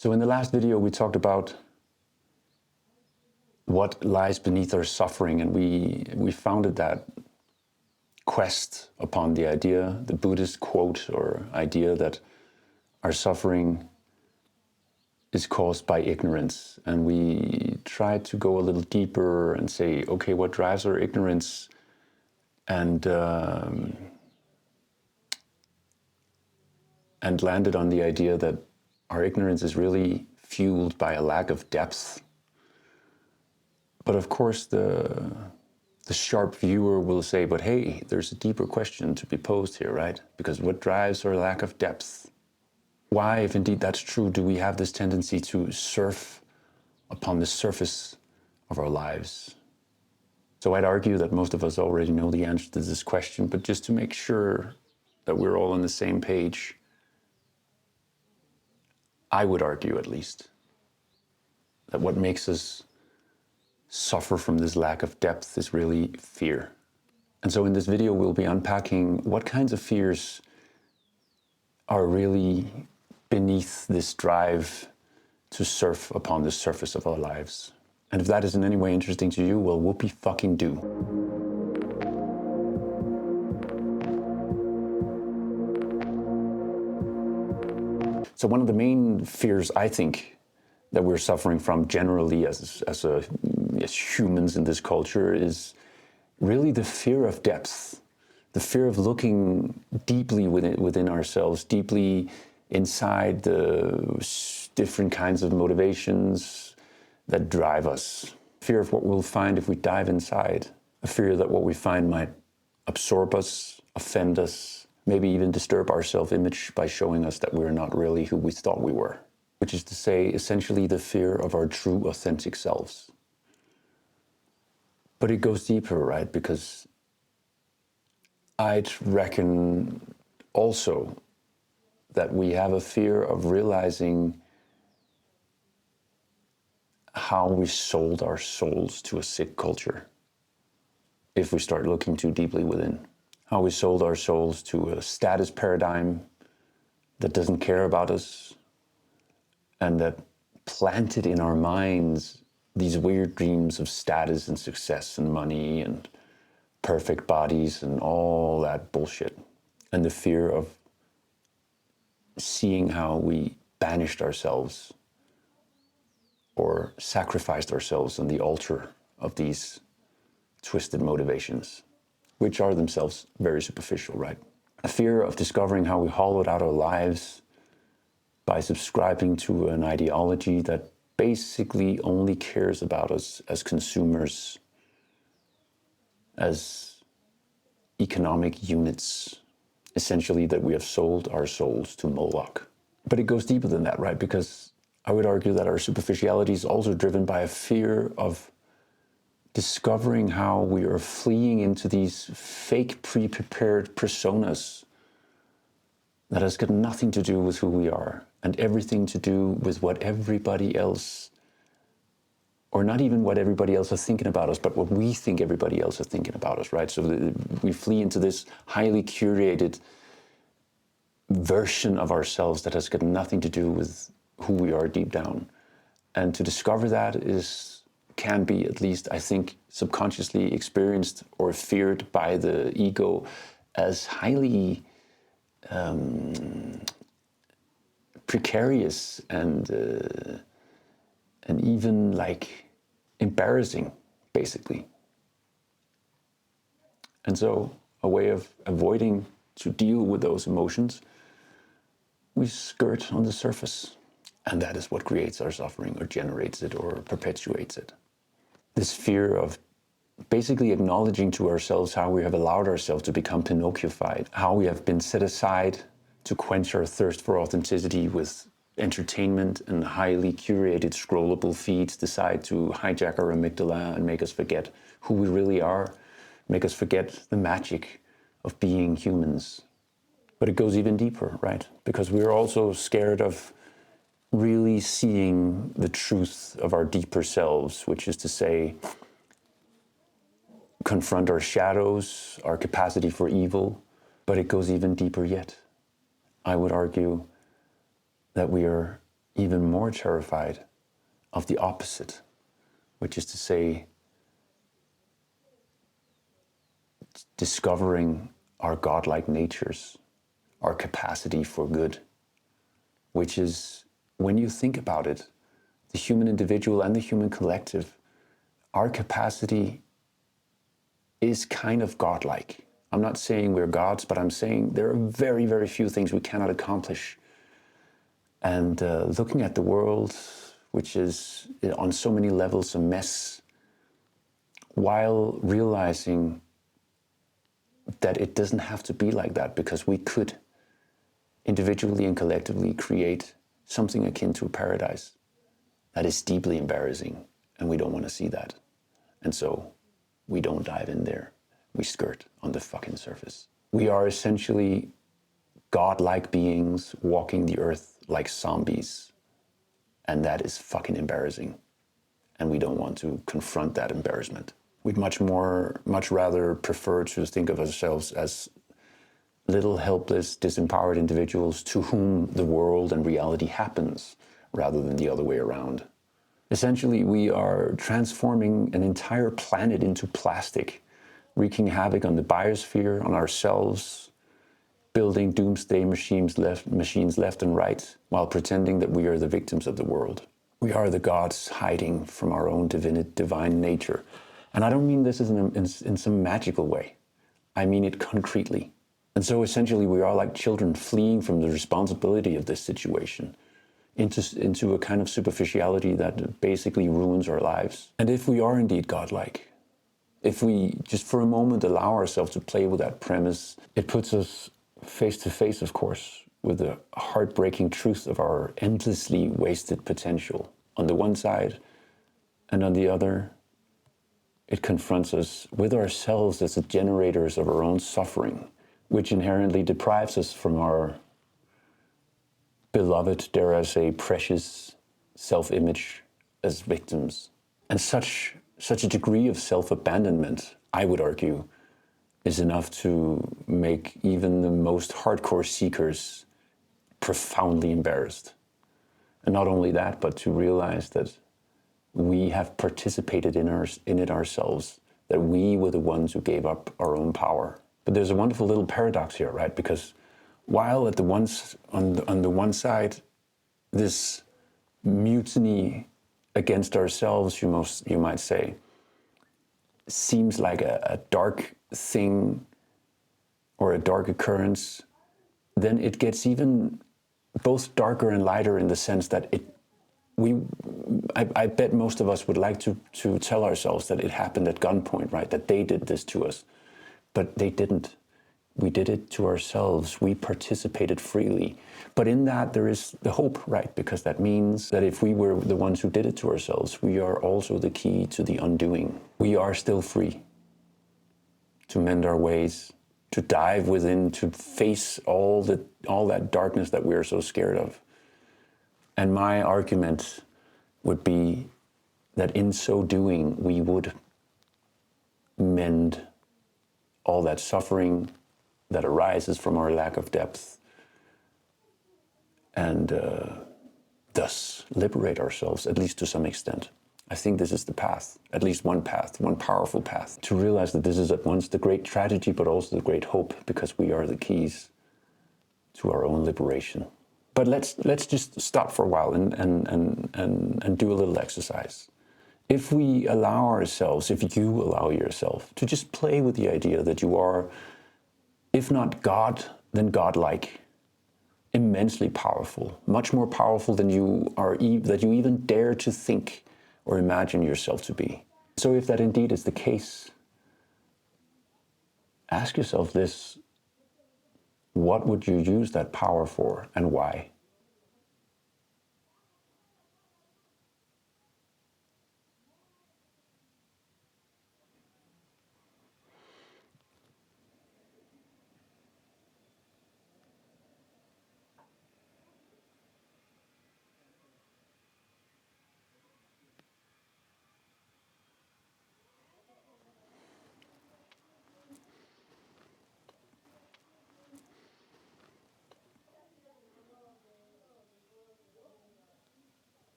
So in the last video, we talked about what lies beneath our suffering, and we founded that quest upon the idea, the Buddhist quote or idea that our suffering is caused by ignorance. And we tried to go a little deeper and say, okay, what drives our ignorance? And landed on the idea that our ignorance is really fueled by a lack of depth. But of course, the sharp viewer will say, but hey, there's a deeper question to be posed here, right? Because what drives our lack of depth? Why, if indeed that's true, do we have this tendency to surf upon the surface of our lives? So I'd argue that most of us already know the answer to this question, but just to make sure that we're all on the same page, I would argue at least that what makes us suffer from this lack of depth is really fear. And so in this video, we'll be unpacking what kinds of fears are really beneath this drive to surf upon the surface of our lives. And if that is in any way interesting to you, well, whoopee fucking do. So one of the main fears, I think, that we're suffering from generally as humans in this culture is really the fear of depth, the fear of looking deeply within ourselves, deeply inside the different kinds of motivations that drive us. Fear of what we'll find if we dive inside, a fear that what we find might absorb us, offend us, maybe even disturb our self-image by showing us that we're not really who we thought we were. Which is to say, essentially the fear of our true, authentic selves. But it goes deeper, right? Because I'd reckon also that we have a fear of realizing how we sold our souls to a sick culture if we start looking too deeply within. How we sold our souls to a status paradigm that doesn't care about us, and that planted in our minds these weird dreams of status and success and money and perfect bodies and all that bullshit. And the fear of seeing how we banished ourselves or sacrificed ourselves on the altar of these twisted motivations, which are themselves very superficial, right? A fear of discovering how we hollowed out our lives by subscribing to an ideology that basically only cares about us as consumers, as economic units, essentially that we have sold our souls to Moloch. But it goes deeper than that, right? Because I would argue that our superficiality is also driven by a fear of discovering how we are fleeing into these fake pre-prepared personas that has got nothing to do with who we are and everything to do with what everybody else, or not even what everybody else is thinking about us, but what we think everybody else is thinking about us, right? So we flee into this highly curated version of ourselves that has got nothing to do with who we are deep down. And to discover that can be, at least I think, subconsciously experienced or feared by the ego as highly precarious and even like embarrassing, basically. And so a way of avoiding to deal with those emotions, we skirt on the surface. And that is what creates our suffering or generates it or perpetuates it. This fear of basically acknowledging to ourselves how we have allowed ourselves to become Pinocchiofied, how we have been set aside to quench our thirst for authenticity with entertainment and highly curated scrollable feeds decide to hijack our amygdala and make us forget who we really are, make us forget the magic of being humans. But it goes even deeper, right? Because we're also scared of really seeing the truth of our deeper selves, which is to say, confront our shadows, our capacity for evil, but it goes even deeper yet. I would argue that we are even more terrified of the opposite, which is to say, discovering our godlike natures, our capacity for good, which is, when you think about it, the human individual and the human collective, our capacity is kind of godlike. I'm not saying we're gods, but I'm saying there are very, very few things we cannot accomplish. And looking at the world, which is on so many levels a mess, while realizing that it doesn't have to be like that, because we could individually and collectively create something akin to a paradise, that is deeply embarrassing, and we don't want to see that. And so we don't dive in there. We skirt on the fucking surface. We are essentially godlike beings walking the earth like zombies. And that is fucking embarrassing. And we don't want to confront that embarrassment. We'd much rather prefer to think of ourselves as little helpless, disempowered individuals to whom the world and reality happens, rather than the other way around. Essentially, we are transforming an entire planet into plastic, wreaking havoc on the biosphere, on ourselves, building doomsday machines left and right, while pretending that we are the victims of the world. We are the gods hiding from our own divine nature. And I don't mean this in some magical way. I mean it concretely. And so essentially we are like children fleeing from the responsibility of this situation into a kind of superficiality that basically ruins our lives. And if we are indeed godlike, if we just for a moment allow ourselves to play with that premise, it puts us face to face, of course, with the heartbreaking truth of our endlessly wasted potential on the one side, and on the other, it confronts us with ourselves as the generators of our own suffering, which inherently deprives us from our beloved, dare I say, precious self-image as victims. And such a degree of self-abandonment, I would argue, is enough to make even the most hardcore seekers profoundly embarrassed. And not only that, but to realize that we have participated in it ourselves, that we were the ones who gave up our own power. But there's a wonderful little paradox here, right? Because while on the one side, this mutiny against ourselves, you might say, seems like a dark thing or a dark occurrence, then it gets even both darker and lighter in the sense that I bet most of us would like to tell ourselves that it happened at gunpoint, right? That they did this to us. But they didn't. We did it to ourselves. We participated freely. But in that, there is the hope, right? Because that means that if we were the ones who did it to ourselves, we are also the key to the undoing. We are still free to mend our ways, to dive within, to face all that darkness that we are so scared of. And my argument would be that in so doing, we would mend all that suffering that arises from our lack of depth, and thus liberate ourselves, at least to some extent. I think this is the path, at least one path, one powerful path, to realize that this is at once the great tragedy, but also the great hope, because we are the keys to our own liberation. But let's just stop for a while and do a little exercise. If we allow ourselves, if you allow yourself to just play with the idea that you are, if not God, then godlike, immensely powerful, much more powerful than that you even dare to think or imagine yourself to be. So if that indeed is the case, ask yourself this: what would you use that power for, and why?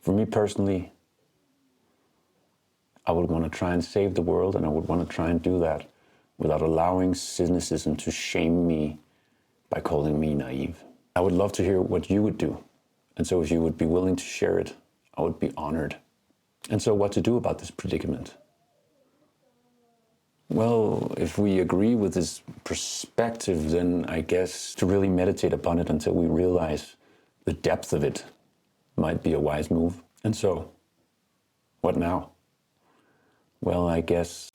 For me personally, I would want to try and save the world, and I would want to try and do that without allowing cynicism to shame me by calling me naive. I would love to hear what you would do. And so if you would be willing to share it, I would be honored. And so what to do about this predicament? Well, if we agree with this perspective, then I guess to really meditate upon it until we realize the depth of it might be a wise move. And so, what now? Well, I guess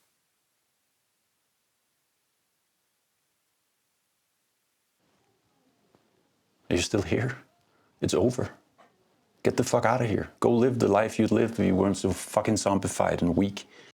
are you still here? It's over. Get the fuck out of here. Go live the life you'd lived if you weren't so fucking zombified and weak.